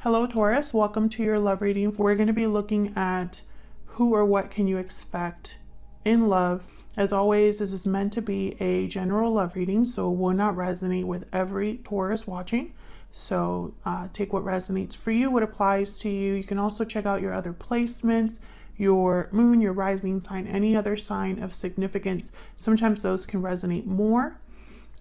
Hello Taurus, welcome to your love reading. We're going to be looking at who or what can you expect in love. As always, this is meant to be a general love reading, so it will not resonate with every Taurus watching. So take what resonates for you, what applies to you. You can also check out your other placements, your moon, your rising sign, any other sign of significance. Sometimes those can resonate more.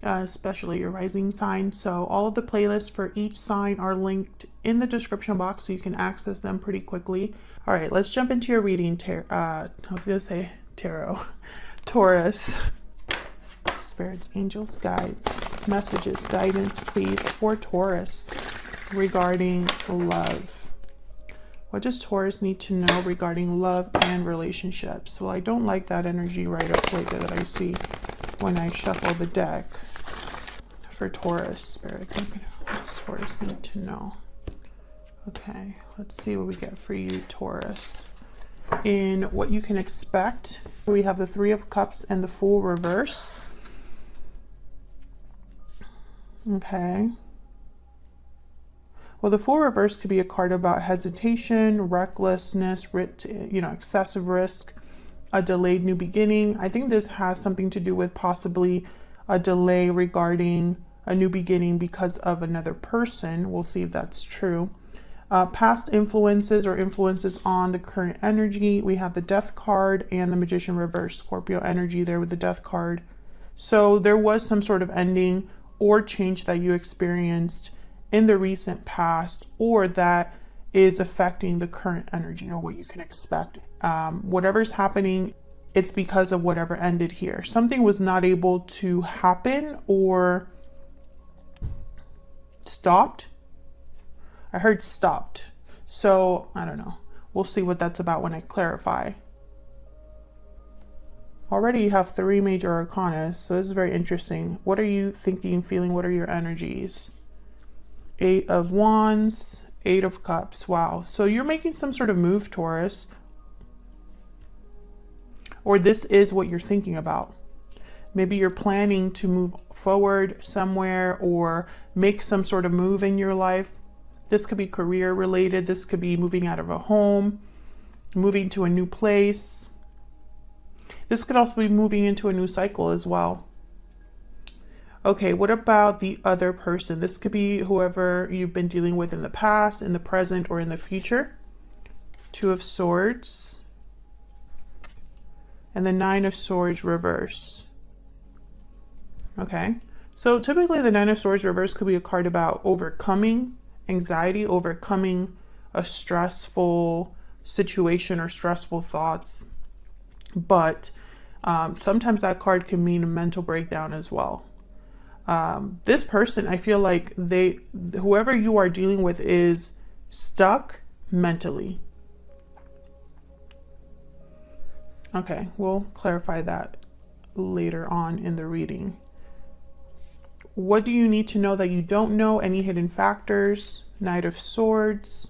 Especially your rising sign. So all of the playlists for each sign are linked in the description box, so you can access them pretty quickly. All right, let's jump into your reading. I was gonna say tarot. Taurus. Spirits, angels, guides, messages, guidance, please, for Taurus regarding love. What does Taurus need to know regarding love and relationships? Well, I don't like that energy right up like that I see when I shuffle the deck. For Taurus, Spirit, what does Taurus need to know? Okay, let's see what we get for you, Taurus. In what you can expect, we have the Three of Cups and the Fool reverse. Okay. Well, the Fool reverse could be a card about hesitation, recklessness, excessive risk, a delayed new beginning. I think this has something to do with possibly a delay regarding a new beginning because of another person. We'll see if that's true. Past influences or influences on the current energy. We have the Death card and the Magician reverse, Scorpio energy there with the Death card. So there was some sort of ending or change that you experienced in the recent past, or that is affecting the current energy or what you can expect. Whatever's happening, it's because of whatever ended here. Something was not able to happen or stopped. I heard stopped. So I don't know. We'll see what that's about when I clarify. Already you have 3 major arcana, so this is very interesting. What are you thinking, feeling? What are your energies? 8 of Wands, 8 of Cups. Wow. So you're making some sort of move, Taurus. Or this is what you're thinking about. Maybe you're planning to move forward somewhere or make some sort of move in your life. This could be career related. This could be moving out of a home, moving to a new place. This could also be moving into a new cycle as well. Okay, what about the other person? This could be whoever you've been dealing with in the past, in the present, or in the future. 2 of Swords. And the 9 of Swords reverse. Okay, so typically the 9 of Swords reverse could be a card about overcoming anxiety, overcoming a stressful situation or stressful thoughts. But sometimes that card can mean a mental breakdown as well. This person, I feel like whoever you are dealing with is stuck mentally. Okay, we'll clarify that later on in the reading. What do you need to know that you don't know? Any hidden factors? Knight of Swords,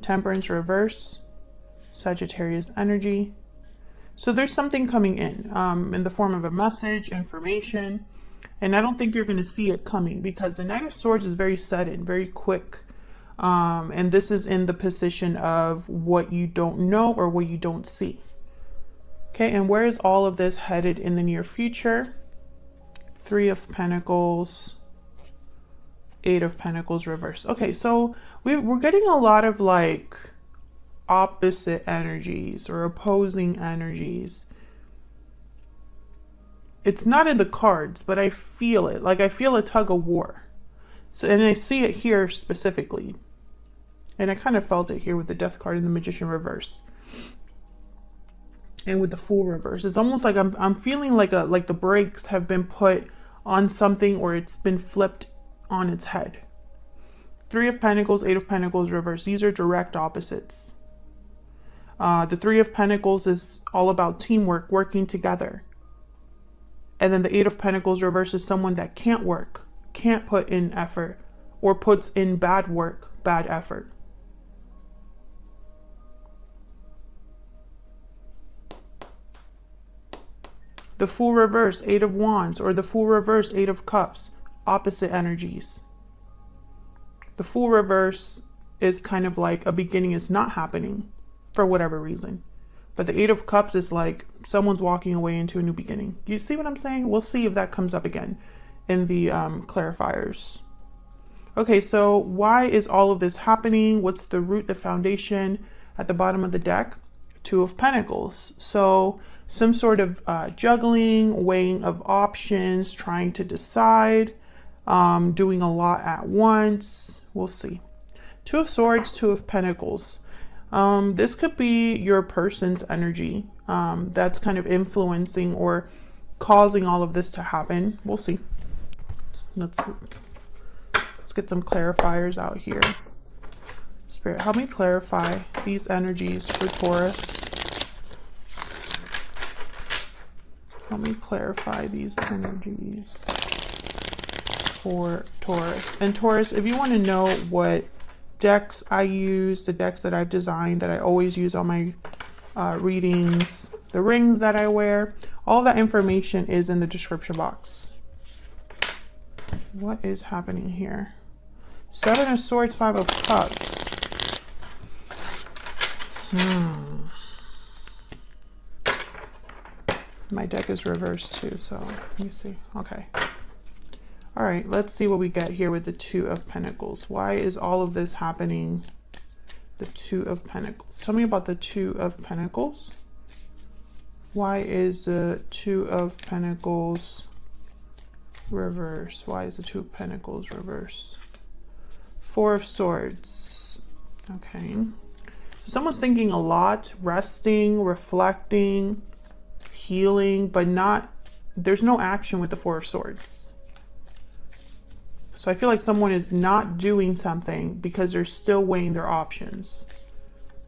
Temperance reverse, Sagittarius energy. So there's something coming in the form of a message, information, and I don't think you're going to see it coming because the Knight of Swords is very sudden, very quick. And this is in the position of what you don't know or what you don't see. Okay, and where is all of this headed in the near future? 3 of Pentacles, 8 of Pentacles reverse. Okay, so we're getting a lot of like opposite energies or opposing energies. It's not in the cards, but I feel it. Like I feel a tug of war. So, and I see it here specifically. And I kind of felt it here with the Death card and the Magician reverse. And with the Fool reverse. It's almost like I'm feeling like the brakes have been put on something, or it's been flipped on its head. 3 of Pentacles, 8 of Pentacles reverse. These are direct opposites. The 3 of Pentacles is all about teamwork, working together. And then the 8 of Pentacles reverse is someone that can't work, can't put in effort, or puts in bad work, bad effort. The Fool reverse, 8 of Wands, or the Fool reverse, 8 of Cups, opposite energies. The Fool reverse is kind of like a beginning is not happening for whatever reason. But the Eight of Cups is like someone's walking away into a new beginning. You see what I'm saying? We'll see if that comes up again in the clarifiers. Okay, so why is all of this happening? What's the root, the foundation? At the bottom of the deck, Two of Pentacles. So some sort of juggling, weighing of options, trying to decide, doing a lot at once. We'll see. Two of Swords, Two of Pentacles. This could be your person's energy that's kind of influencing or causing all of this to happen. We'll see. Let's get some clarifiers out here. Spirit, help me clarify these energies for Taurus. Help me clarify these energies for Taurus. And Taurus, if you want to know what decks I use, the decks that I've designed that I always use on my readings, the rings that I wear, all that information is in the description box. What is happening here? Seven of Swords, Five of Cups. My deck is reversed too, so let me see. Okay. All right, let's see what we get here with the Two of Pentacles. Why is all of this happening? The Two of Pentacles. Tell me about the Two of Pentacles. Why is the Two of Pentacles reverse? Why is the Two of Pentacles reverse? Four of Swords. Okay. So someone's thinking a lot, resting, reflecting, healing, but not, there's no action with the Four of Swords. So I feel like someone is not doing something because they're still weighing their options.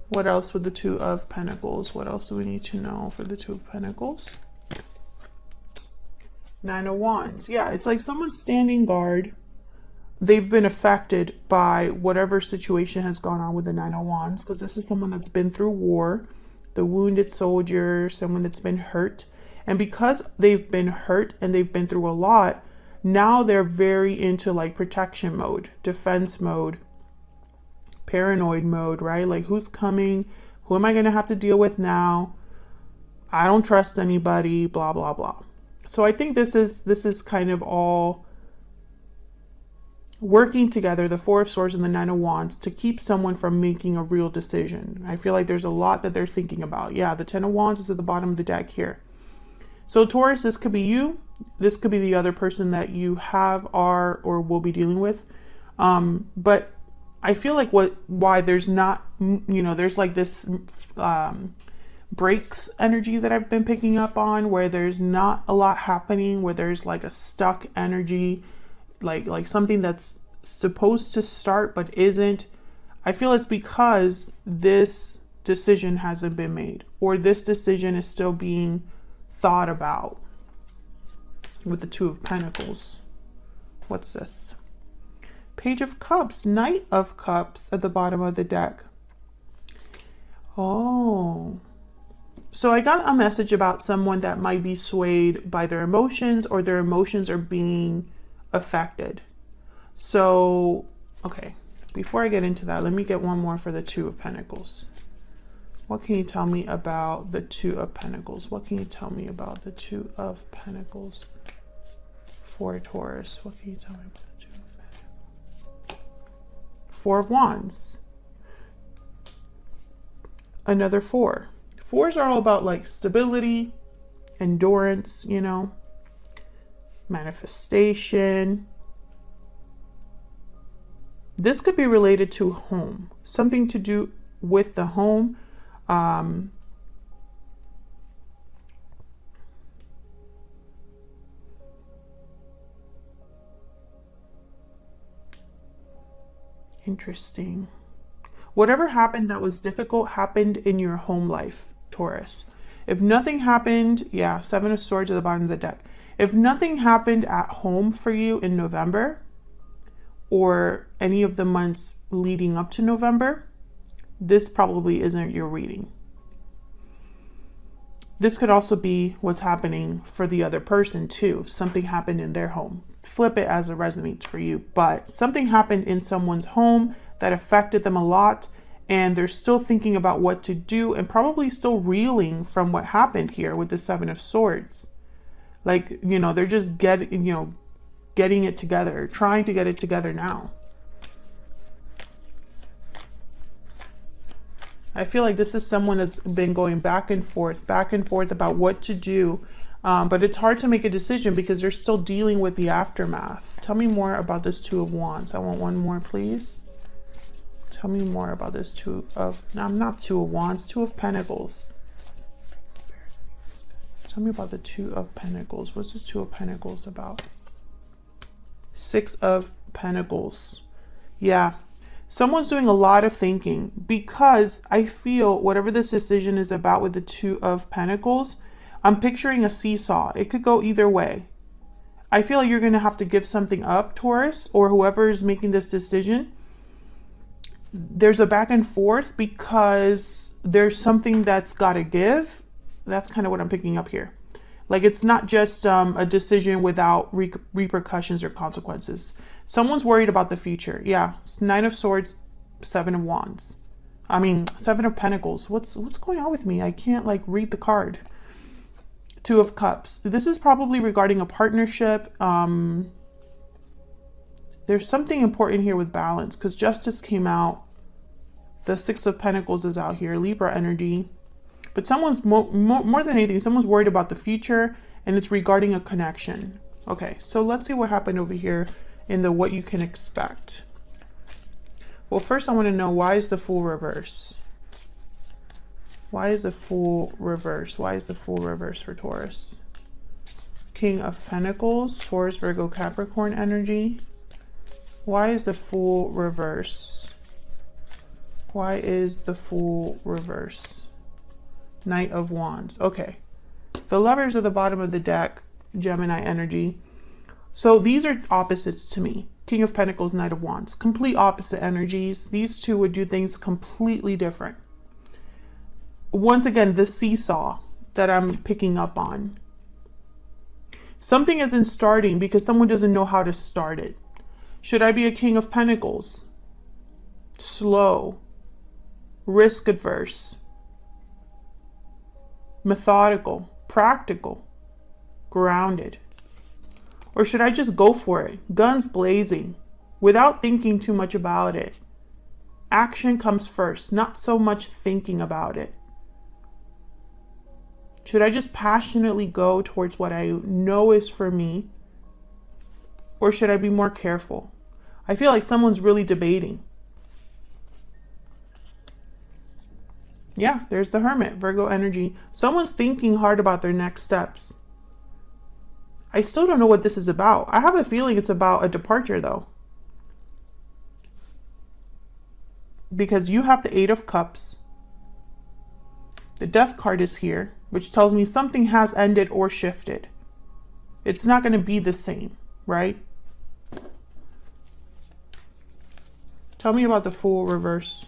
What else with the Two of Pentacles? What else do we need to know for the Two of Pentacles? Nine of Wands. Yeah, it's like someone's standing guard. They've been affected by whatever situation has gone on with the Nine of Wands, because this is someone that's been through war, the wounded soldier, someone that's been hurt. And because they've been hurt and they've been through a lot, now they're very into like protection mode, defense mode, paranoid mode, right? Like, who's coming? Who am I going to have to deal with now? I don't trust anybody, blah, blah, blah. So I think this is kind of all working together, the Four of Swords and the Nine of Wands, to keep someone from making a real decision. I feel like there's a lot that they're thinking about. Yeah, the Ten of Wands is at the bottom of the deck here. So Taurus, this could be you. This could be the other person that you have, are, or will be dealing with. But I feel like why there's not, you know, there's like this breaks energy that I've been picking up on, where there's not a lot happening, where there's like a stuck energy, like something that's supposed to start but isn't. I feel it's because this decision hasn't been made, or this decision is still being thought about with the Two of Pentacles. What's this? Page of Cups, Knight of Cups at the bottom of the deck. Oh, so I got a message about someone that might be swayed by their emotions, or their emotions are being affected. So, okay, before I get into that, let me get one more for the Two of Pentacles. What can you tell me about the Two of Pentacles? What can you tell me about the Two of Pentacles for Taurus? What can you tell me about the Two of Pentacles? Four of Wands. Another four. Fours are all about like stability, endurance, you know, manifestation. This could be related to home, something to do with the home. Interesting. Whatever happened that was difficult happened in your home life, Taurus. If nothing happened, yeah, Seven of Swords at the bottom of the deck. If nothing happened at home for you in November, or any of the months leading up to November, this probably isn't your reading. This could also be what's happening for the other person too. Something happened in their home. flip it as it resonates for you. But something happened in someone's home that affected them a lot, and they're still thinking about what to do and probably still reeling from what happened here with the Seven of Swords. Like, you know, they're just getting it together, trying to get it together now. I feel like this is someone that's been going back and forth about what to do. But it's hard to make a decision because they're still dealing with the aftermath. Tell me more about this Two of Wands. I want one more, please. Tell me more about this Two of Wands, Two of Pentacles. Tell me about the Two of Pentacles. What's this Two of Pentacles about? Six of Pentacles. Yeah. Someone's doing a lot of thinking because I feel whatever this decision is about with the Two of Pentacles, I'm picturing a seesaw. It could go either way. I feel like you're going to have to give something up, Taurus, or whoever is making this decision. There's a back and forth because there's something that's got to give. That's kind of what I'm picking up here. Like, it's not just a decision without repercussions or consequences. Someone's worried about the future. Yeah, Nine of Swords, Seven of Wands. I mean, Seven of Pentacles. What's going on with me? I can't like read the card. Two of Cups. This is probably regarding a partnership. There's something important here with balance because Justice came out. The Six of Pentacles is out here. Libra energy. But someone's more than anything, someone's worried about the future, and it's regarding a connection. Okay, so let's see what happened over here in the what you can expect. Well, first I want to know, why is the Fool reverse? Why is the Fool reverse? Why is the Fool reverse for Taurus? King of Pentacles, Taurus, Virgo, Capricorn energy. Why is the Fool reverse? Why is the Fool reverse? Knight of Wands. Okay. The Lovers are the bottom of the deck, Gemini energy. So these are opposites to me. King of Pentacles, Knight of Wands. Complete opposite energies. These two would do things completely different. Once again, the seesaw that I'm picking up on. Something isn't starting because someone doesn't know how to start it. Should I be a King of Pentacles? Slow. Risk adverse. Methodical, practical, grounded? Or should I just go for it, guns blazing, without thinking too much about it? Action comes first, not so much thinking about it. Should I just passionately go towards what I know is for me? Or should I be more careful? I feel like someone's really debating. Yeah, there's the Hermit, Virgo energy. Someone's thinking hard about their next steps. I still don't know what this is about. I have a feeling it's about a departure though. Because you have the Eight of Cups. The Death card is here, which tells me something has ended or shifted. It's not going to be the same, right? Tell me about the Fool reverse.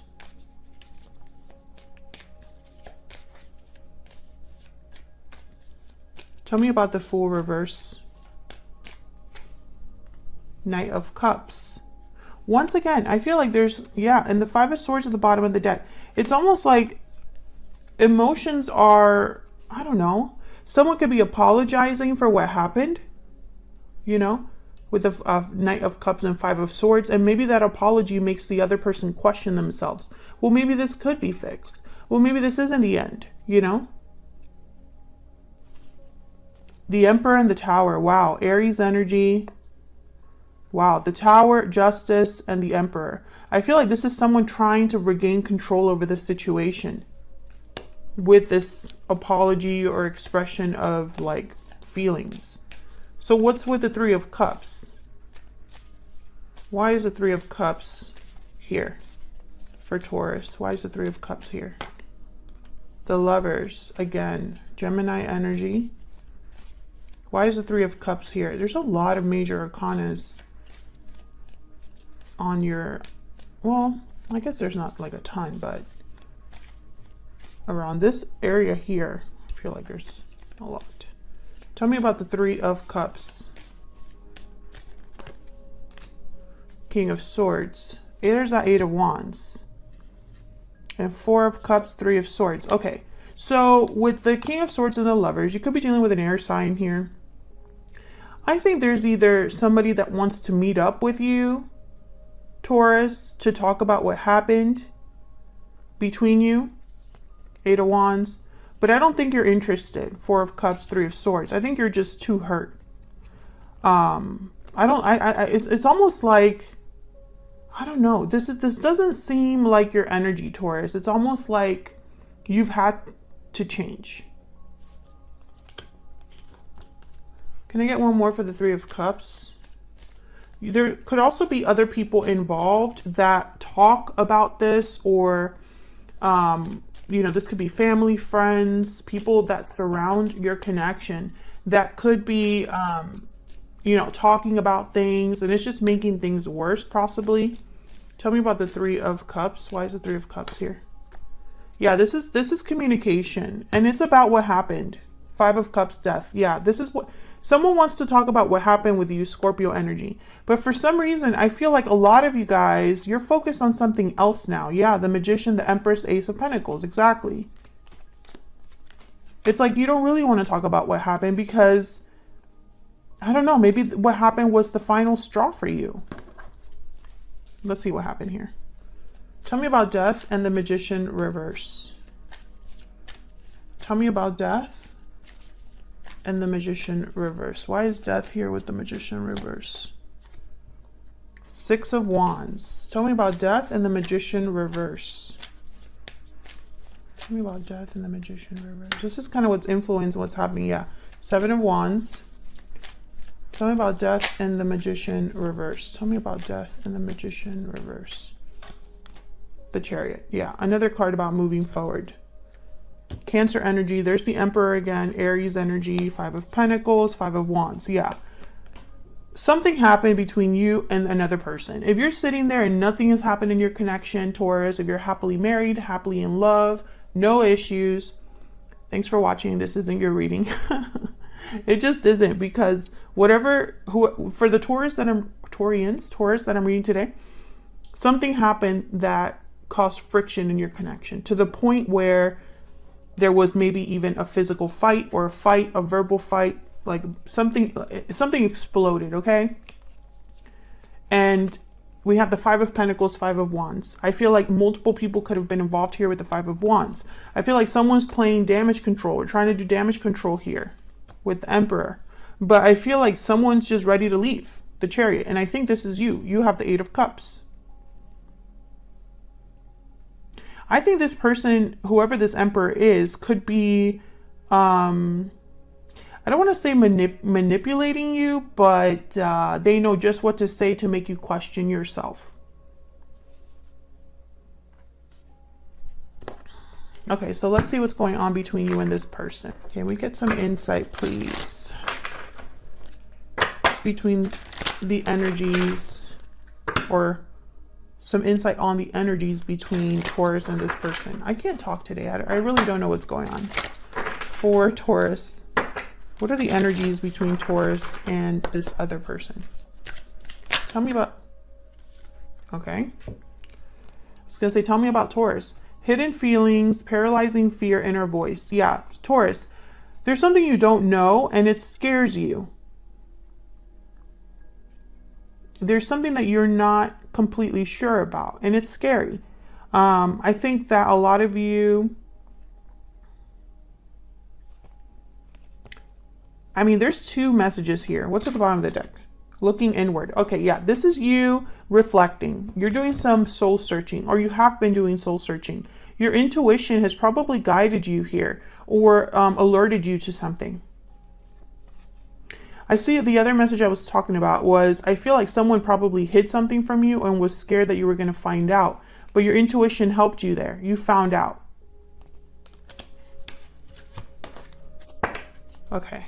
Tell me about the Fool reverse. Knight of Cups. Once again, I feel like there's, yeah, and the Five of Swords at the bottom of the deck. It's almost like emotions are, I don't know. Someone could be apologizing for what happened, you know, with the Knight of Cups and Five of Swords. And maybe that apology makes the other person question themselves. Well, maybe this could be fixed. Well, maybe this isn't the end, you know? The Emperor and the Tower. Wow. Aries energy. Wow. The Tower, Justice, and the Emperor. I feel like this is someone trying to regain control over the situation with this apology or expression of like feelings. So what's with the Three of Cups? Why is the Three of Cups here for Taurus? Why is the Three of Cups here? The Lovers, again, Gemini energy. Why is the Three of Cups here? There's a lot of major arcanas on your, well, I guess there's not like a ton, but around this area here, I feel like there's a lot. Tell me about the Three of Cups. King of Swords. There's that Eight of Wands. And Four of Cups, Three of Swords. Okay, so with the King of Swords and the Lovers, you could be dealing with an air sign here. I think there's either somebody that wants to meet up with you, Taurus, to talk about what happened between you, Eight of Wands, but I don't think you're interested. Four of Cups, Three of Swords. I think you're just too hurt. It's almost like, I don't know. This doesn't seem like your energy, Taurus. It's almost like you've had to change. Can I get one more for the Three of Cups? There could also be other people involved that talk about this, or, you know, this could be family, friends, people that surround your connection that could be, you know, talking about things, and it's just making things worse, possibly. Tell me about the Three of Cups. Why is the Three of Cups here? Yeah, this is communication, and it's about what happened. Five of Cups, death. Yeah, this is what someone wants to talk about, what happened with you, Scorpio energy. But for some reason, I feel like a lot of you guys, you're focused on something else now. Yeah, the Magician, the Empress, Ace of Pentacles. Exactly. It's like you don't really want to talk about what happened because, I don't know, maybe what happened was the final straw for you. Let's see what happened here. Tell me about death and the Magician reverse. Tell me about death and the Magician reverse. Why is death here with the Magician reverse? Six of Wands. Tell me about death and the Magician reverse. Tell me about death and the Magician reverse. This is kind of what's influenced what's happening. Yeah. Seven of Wands. Tell me about death and the Magician reverse. Tell me about death and the Magician reverse. The Chariot. Yeah. Another card about moving forward. Cancer energy. There's the Emperor again. Aries energy. Five of Pentacles. Five of Wands. Yeah. Something happened between you and another person. If you're sitting there and nothing has happened in your connection, Taurus, if you're happily married, happily in love, no issues, thanks for watching. This isn't your reading. It just isn't, because whatever, for the Taurus that I'm reading today, something happened that caused friction in your connection to the point where there was maybe even a physical fight, or a verbal fight, like something exploded, okay? And we have the Five of Pentacles, Five of Wands. I feel like multiple people could have been involved here with the Five of Wands. I feel like someone's playing damage control, or trying to do damage control here with the Emperor. But I feel like someone's just ready to leave, the Chariot. And I think this is you. You have the Eight of Cups. I think this person, whoever this Emperor is, could be, I don't want to say manipulating you, but they know just what to say to make you question yourself. Okay, so let's see what's going on between you and this person. Can we get some insight, please? Between the energies, or some insight on the energies between Taurus and this person. I can't talk today. I really don't know what's going on. For Taurus, what are the energies between Taurus and this other person? Tell me about, okay. I was gonna say, tell me about Taurus. Hidden feelings, paralyzing fear, inner voice. Yeah, Taurus, there's something you don't know and it scares you. There's something that you're not completely sure about, and it's scary. I think that a lot of you, I mean, there's two messages here. What's at the bottom of the deck? Looking inward. Okay, yeah, this is you reflecting. You're doing some soul searching, or you have been doing soul searching. Your intuition has probably guided you here, or alerted you to something. I see the other message I was talking about was, I feel like someone probably hid something from you and was scared that you were going to find out, but your intuition helped you there. You found out. Okay.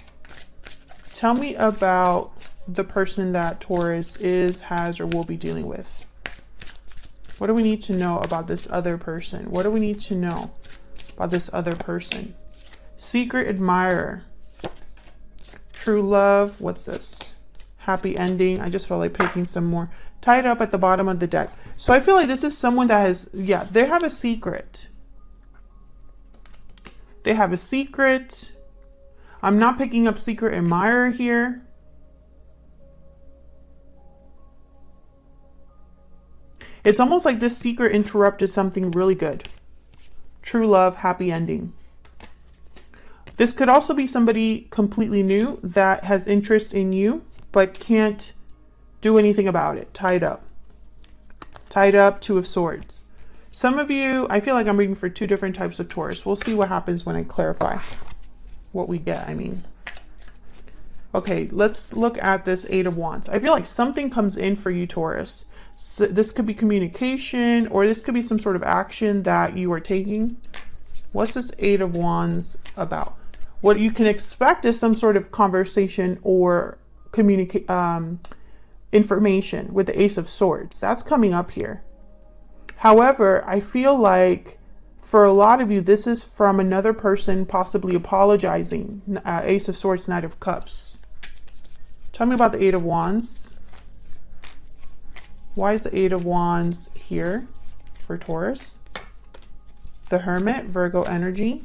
Tell me about the person that Taurus is, has, or will be dealing with. What do we need to know about this other person? What do we need to know about this other person? Secret admirer. True love. What's this? Happy ending. I just felt like picking some more. tied up at the bottom of the deck. So I feel like this is someone that has, yeah, they have a secret. They have a secret. I'm not picking up secret admirer here. It's almost like this secret interrupted something really good. True love, happy ending. This could also be somebody completely new that has interest in you, but can't do anything about it. Tied up. Tied up, Two of Swords. Some of you, I feel like I'm reading for two different types of Taurus. We'll see what happens when I clarify what we get, I mean. Okay, let's look at this Eight of Wands. I feel like something comes in for you, Taurus. So this could be communication, or this could be some sort of action that you are taking. What's this Eight of Wands about? What you can expect is some sort of conversation or information with the Ace of Swords. That's coming up here. However, I feel like for a lot of you, this is from another person possibly apologizing. Ace of Swords, Knight of Cups. Tell me about the Eight of Wands. Why is the Eight of Wands here for Taurus? The Hermit, Virgo energy.